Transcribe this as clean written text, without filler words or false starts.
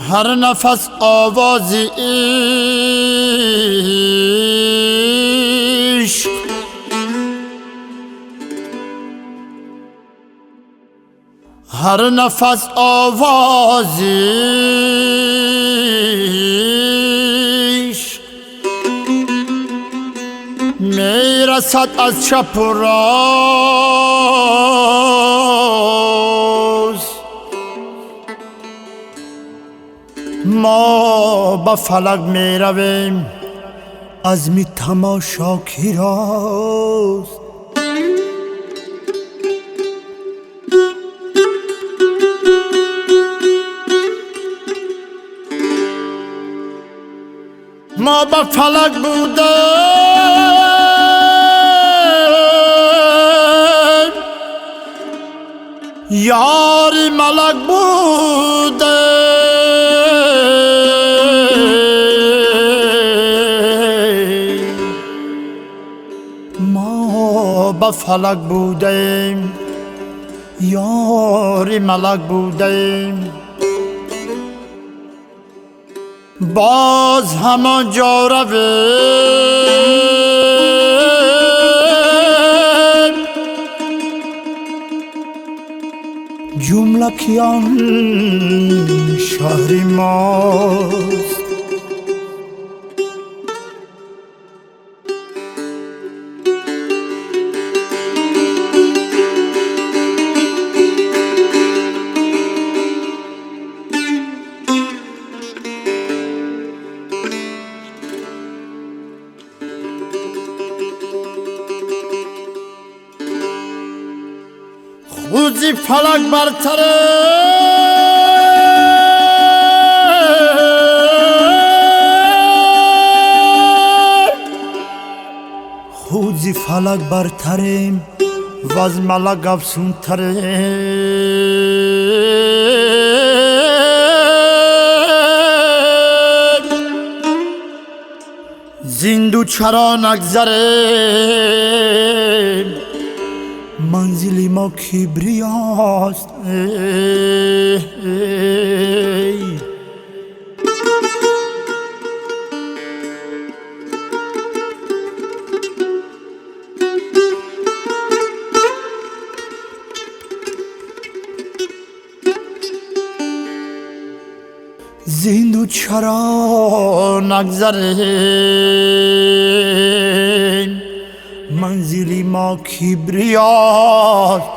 हर नफस आवाज़ इश्क, हर नफस आवाज़ इश्क मेरा साथ از شب و راز. ما با فلک می رویم از می تماشا کی راست. ما با فلک بودیم یاری ملک بودیم. ما با فلک بودیم یاری ملک بودیم. باز همان جا رویم جمله کیان شهر ماست. خوزی فلک برتره خوزی فلک برتریم و از ملک افسون تره. زندو چرا نگذره منزلی ما کبریاست. زندو چرا نگذره منزلی ما کبریاست.